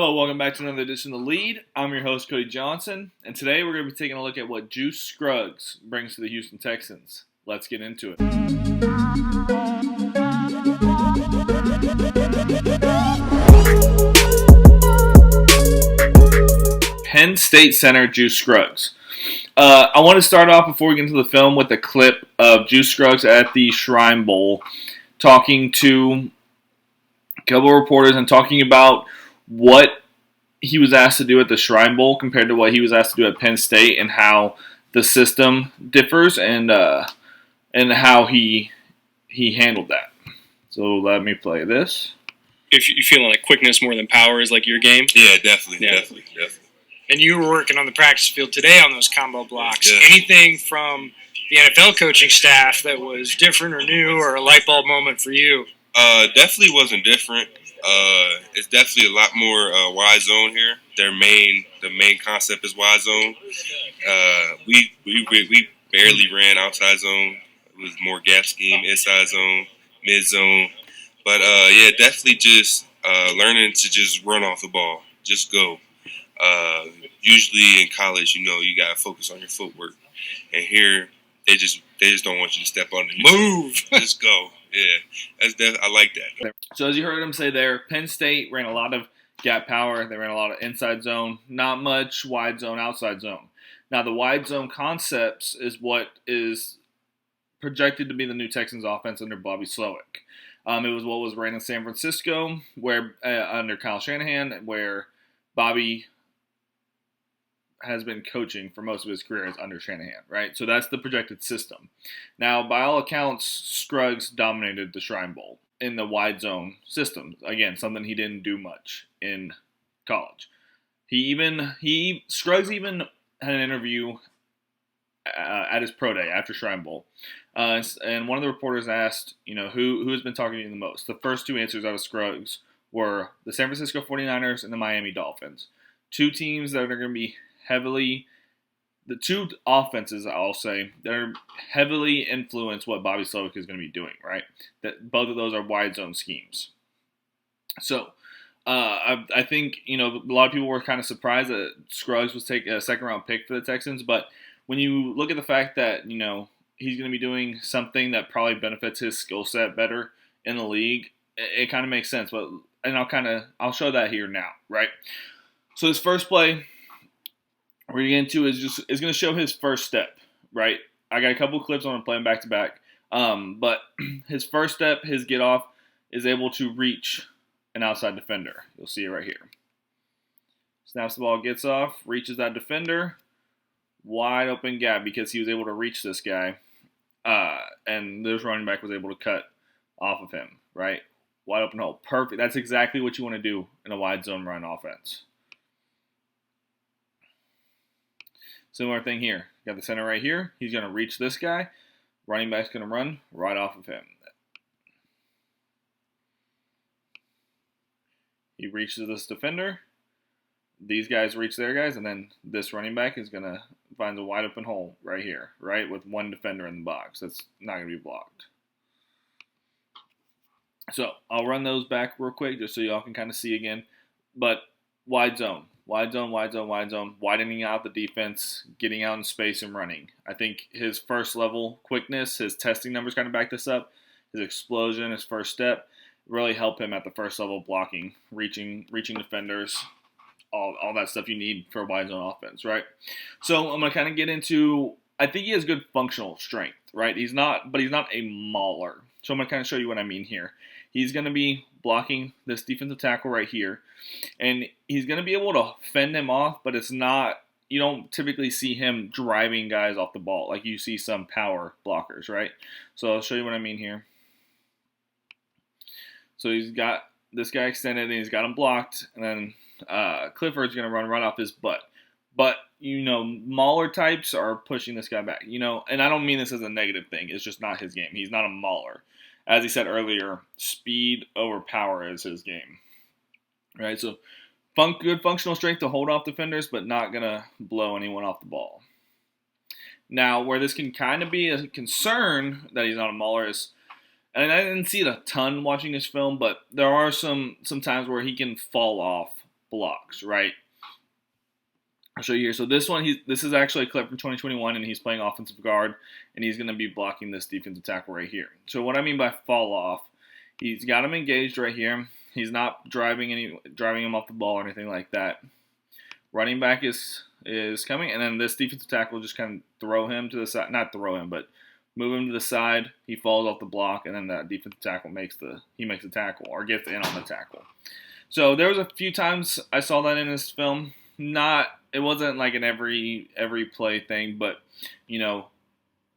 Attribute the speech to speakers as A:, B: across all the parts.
A: Hello, welcome back to another edition of The Lead. I'm your host, Cody Johnson, and today we're going to be taking a look at what Juice Scruggs brings to the Houston Texans. Let's get into it. Penn State center Juice Scruggs. I want to start off before we get into the film with a clip of Juice Scruggs at the Shrine Bowl talking to a couple of reporters and talking about what he was asked to do at the Shrine Bowl compared to what he was asked to do at Penn State, and how the system differs, and how he handled that. So let me play this.
B: If you're feeling like quickness more than power is like your game?
C: Yeah, definitely.
D: And you were working on the practice field today on those combo blocks.
C: Yeah.
D: Anything from the NFL coaching staff that was different or new, or a light bulb moment for you?
C: Definitely wasn't different. It's definitely a lot more wide zone here. The main concept is wide zone. We barely ran outside zone. It was more gap scheme, inside zone, mid zone. But yeah, definitely just learning to just run off the ball, just go. Usually in college, you gotta focus on your footwork, and here they just don't want you to step on the move. Just go. Yeah, I like that.
A: So as you heard him say there, Penn State ran a lot of gap power. They ran a lot of inside zone, not much wide zone, outside zone. Now the wide zone concepts is what is projected to be the new Texans offense under Bobby Slowick. It was what was ran in San Francisco, where under Kyle Shanahan, where Bobby has been coaching for most of his career as under Shanahan, right? So that's the projected system. Now, by all accounts, Scruggs dominated the Shrine Bowl in the wide zone system. Again, something he didn't do much in college. Scruggs even had an interview at his pro day after Shrine Bowl. And one of the reporters asked, who has been talking to you the most? The first two answers out of Scruggs were the San Francisco 49ers and the Miami Dolphins. Two teams that are going to be the two offenses, I'll say, that are heavily influence what Bobby Slowick is going to be doing, right? That both of those are wide zone schemes. So I think, a lot of people were kind of surprised that Scruggs was taking a second-round pick for the Texans, but when you look at the fact that, he's going to be doing something that probably benefits his skill set better in the league, it kind of makes sense. I'll show that here now, right? So this first play we're going to get into is going to show his first step, right? I got a couple of clips. I'm going to play them back to back. But his first step, his get off, is able to reach an outside defender. You'll see it right here. Snaps the ball, gets off, reaches that defender. Wide open gap because he was able to reach this guy. And this running back was able to cut off of him, right? Wide open hole. Perfect. That's exactly what you want to do in a wide zone run offense. Similar thing here. Got the center right here. He's going to reach this guy. Running back's going to run right off of him. He reaches this defender. These guys reach their guys, and then this running back is going to find a wide open hole right here, right, with one defender in the box. That's not going to be blocked. So I'll run those back real quick just so y'all can kind of see again. But wide zone. Wide zone, widening out the defense, getting out in space and running. I think his first level quickness, his testing numbers kind of back this up. His explosion, his first step, really help him at the first level blocking, reaching defenders, all that stuff you need for a wide zone offense, right? So I'm going to kind of get into, I think he has good functional strength, right? He's not a mauler. So I'm going to kind of show you what I mean here. He's going to be blocking this defensive tackle right here, and he's going to be able to fend him off, but it's not, you don't typically see him driving guys off the ball like you see some power blockers, right? So I'll show you what I mean here. So he's got this guy extended, and he's got him blocked, and then Clifford's going to run right off his butt. But, mauler types are pushing this guy back, and I don't mean this as a negative thing. It's just not his game. He's not a mauler. As he said earlier, speed over power is his game, right? So good functional strength to hold off defenders, but not going to blow anyone off the ball. Now, where this can kind of be a concern that he's not a mauler is, and I didn't see it a ton watching this film, but there are some times where he can fall off blocks, right? I'll show you here. So this one, this is actually a clip from 2021, and he's playing offensive guard, and he's going to be blocking this defensive tackle right here. So what I mean by fall off, he's got him engaged right here. He's not driving him off the ball or anything like that. Running back is coming, and then this defensive tackle just kind of throw him to the side. Not throw him, but move him to the side. He falls off the block, and then that defensive tackle makes the tackle or gets in on the tackle. So there was a few times I saw that in this film. It wasn't like an every play thing, but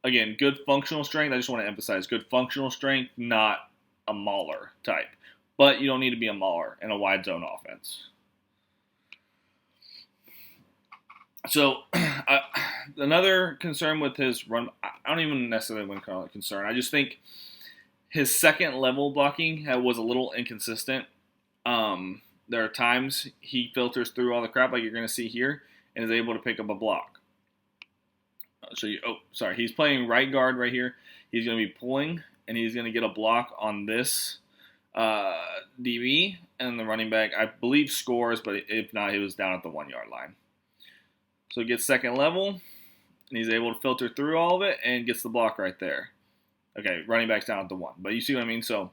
A: again, good functional strength. I just want to emphasize good functional strength, not a mauler type. But you don't need to be a mauler in a wide zone offense. So another concern with his run, I don't even necessarily want to call it concern. I just think his second level blocking was a little inconsistent. There are times he filters through all the crap like you're going to see here and is able to pick up a block. I'll show you. Oh, sorry. He's playing right guard right here. He's going to be pulling, and he's going to get a block on this DB, and the running back, I believe, scores, but if not, he was down at the 1 yard line. So he gets second level, and he's able to filter through all of it and gets the block right there. Okay, running back's down at the 1. But you see what I mean? So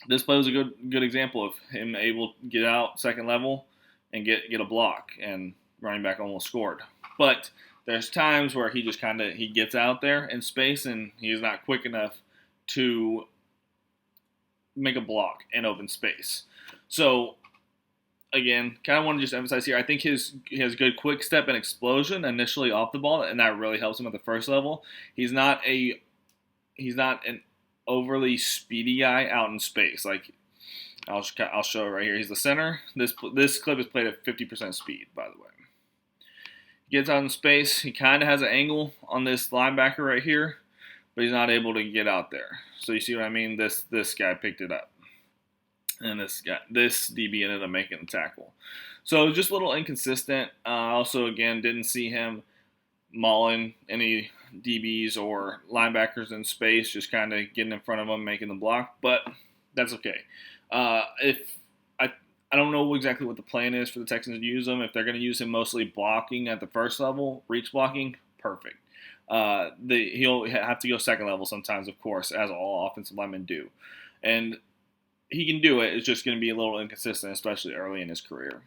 A: this play was a good example of him able to get out second level and get a block, and running back almost scored. But there's times where he just he gets out there in space and he's not quick enough to make a block in open space. So again, kind of want to just emphasize here, I think he has good quick step and explosion initially off the ball, and that really helps him at the first level. He's not an overly speedy guy out in space. Like I'll show it right here. He's the center. This clip is played at 50% speed, by the way. He gets out in space. He kind of has an angle on this linebacker right here, but he's not able to get out there. So you see what I mean? This guy picked it up, and this DB ended up making the tackle. So just a little inconsistent. Also, again, didn't see him mauling any DBs or linebackers in space, just kind of getting in front of them, making the block, but that's okay. I don't know exactly what the plan is for the Texans to use him. If they're going to use him mostly blocking at the first level, reach blocking, perfect. He'll have to go second level sometimes, of course, as all offensive linemen do. And he can do it. It's just going to be a little inconsistent, especially early in his career.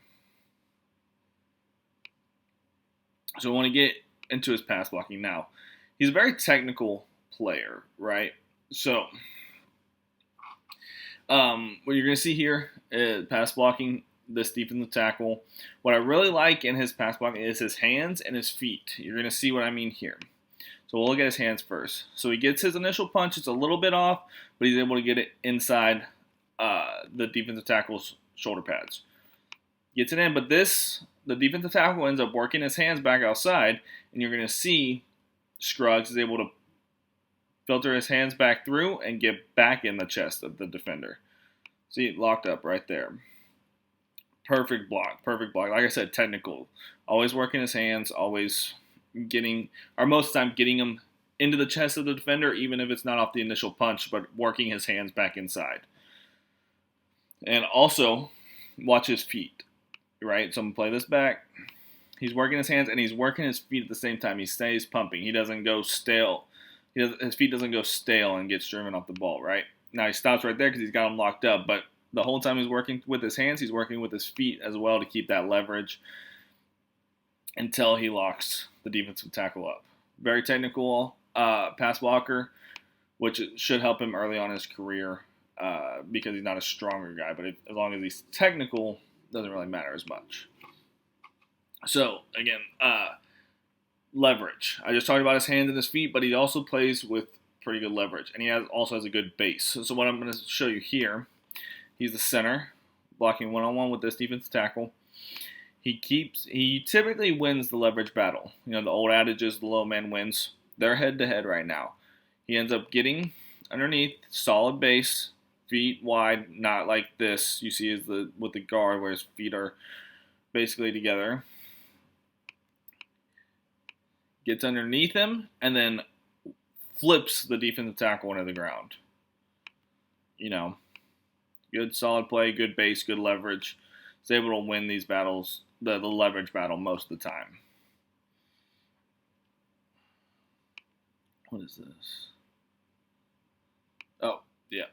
A: So I want to get into his pass blocking now. He's a very technical player, right? So what you're going to see here is pass blocking, this defensive tackle. What I really like in his pass blocking is his hands and his feet. You're going to see what I mean here. So we'll look at his hands first. So he gets his initial punch. It's a little bit off, but he's able to get it inside the defensive tackle's shoulder pads. Gets it in, but the defensive tackle ends up working his hands back outside, and you're going to see Scruggs is able to filter his hands back through and get back in the chest of the defender. See, locked up right there. Perfect block. Like I said, technical. Always working his hands, always most of the time getting him into the chest of the defender, even if it's not off the initial punch, but working his hands back inside. And also, watch his feet, right? So I'm going to play this back. He's working his hands and he's working his feet at the same time. He stays pumping. He doesn't go stale. His feet doesn't go stale and gets driven off the ball, right? Now he stops right there because he's got him locked up, but the whole time he's working with his hands, he's working with his feet as well to keep that leverage until he locks the defensive tackle up. Very technical pass blocker, which should help him early on in his career because he's not a stronger guy, but as long as he's technical, doesn't really matter as much. So, again, leverage. I just talked about his hands and his feet, but he also plays with pretty good leverage, and he also has a good base. So what I'm going to show you here, he's the center, blocking one-on-one with this defensive tackle. He typically wins the leverage battle. You know, the old adage is the low man wins. They're head-to-head right now. He ends up getting underneath, solid base, feet wide, not like this. You see with the guard where his feet are basically together. Gets underneath him, and then flips the defensive tackle into the ground. You know, good solid play, good base, good leverage. is able to win these battles, the leverage battle most of the time. What is this? Oh, yeah.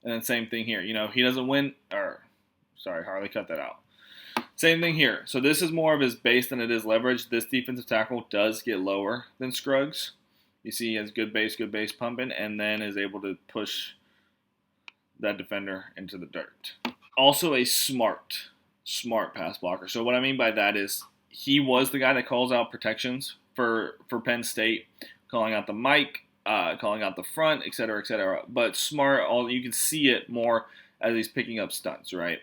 A: And then same thing here. He doesn't win, Harley, cut that out. Same thing here. So this is more of his base than it is leverage. This defensive tackle does get lower than Scruggs. You see he has good base pumping, and then is able to push that defender into the dirt. Also a smart pass blocker. So what I mean by that is he was the guy that calls out protections for Penn State, calling out the mic, calling out the front, et cetera, et cetera. But smart, you can see it more as he's picking up stunts, right?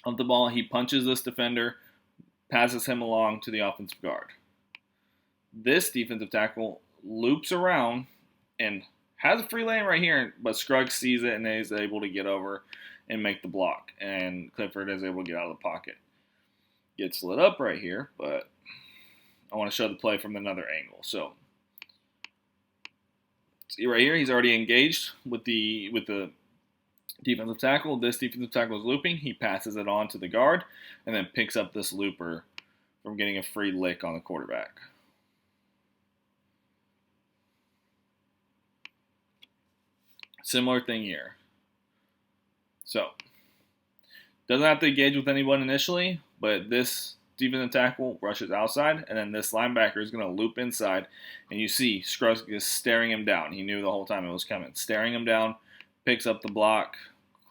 A: Of the ball, he punches this defender, passes him along to the offensive guard. This defensive tackle loops around and has a free lane right here, but Scruggs sees it and is able to get over and make the block. And Clifford is able to get out of the pocket. Gets lit up right here, but I want to show the play from another angle. So, see right here, he's already engaged with the defensive tackle. This defensive tackle is looping. He passes it on to the guard and then picks up this looper from getting a free lick on the quarterback. Similar thing here. So, doesn't have to engage with anyone initially, but this defensive tackle rushes outside, and then this linebacker is going to loop inside, and you see Scruggs is staring him down. He knew the whole time it was coming. Staring him down, picks up the block.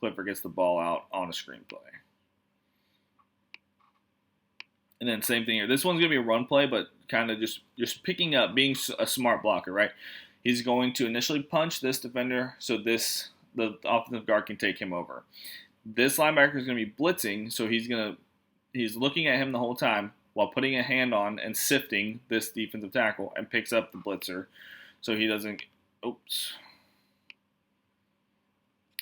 A: Clifford gets the ball out on a screenplay. And then same thing here. This one's going to be a run play, but kind of just picking up, being a smart blocker, right? He's going to initially punch this defender so the offensive guard can take him over. This linebacker is going to be blitzing, so he's looking at him the whole time while putting a hand on and sifting this defensive tackle and picks up the blitzer so he doesn't – oops.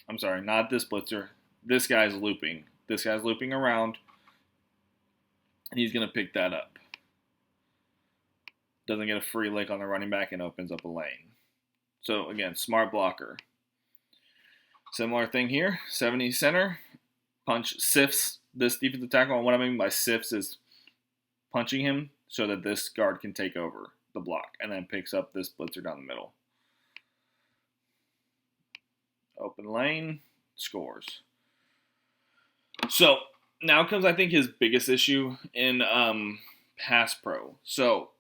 A: I'm sorry, not this blitzer. This guy's looping. This guy's looping around, and he's going to pick that up. Doesn't get a free lick on the running back and opens up a lane. So, again, smart blocker. Similar thing here. 70 center. Punch sifts this defensive tackle. And what I mean by sifts is punching him so that this guard can take over the block and then picks up this blitzer down the middle. Open lane, scores. So, now comes, I think, his biggest issue in pass pro. So,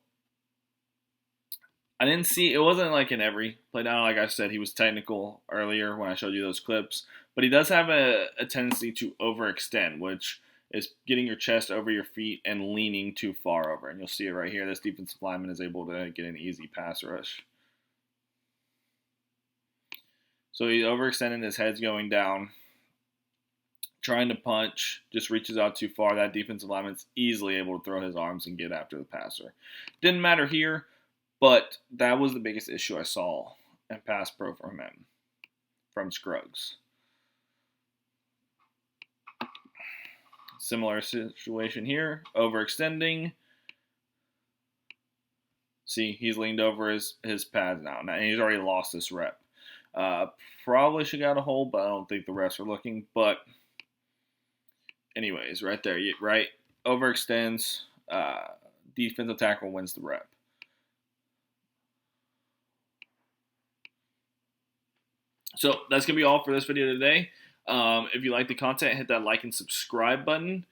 A: I didn't see, it wasn't like in every play down. Like I said, he was technical earlier when I showed you those clips. But he does have a tendency to overextend, which is getting your chest over your feet and leaning too far over. And you'll see it right here. This defensive lineman is able to get an easy pass rush. So he's overextending, his head's going down. Trying to punch, just reaches out too far. That defensive lineman's easily able to throw his arms and get after the passer. Didn't matter here. But that was the biggest issue I saw in pass pro from him, from Scruggs. Similar situation here, overextending. See, he's leaned over his pads now, and he's already lost this rep. Probably should got a hold, but I don't think the refs are looking. But anyways, right there, right, overextends. Defensive tackle wins the rep. So that's going to be all for this video today. If you like the content, hit that like and subscribe button.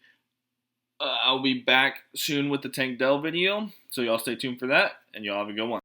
A: I'll be back soon with the Tank Dell video, so y'all stay tuned for that, and y'all have a good one.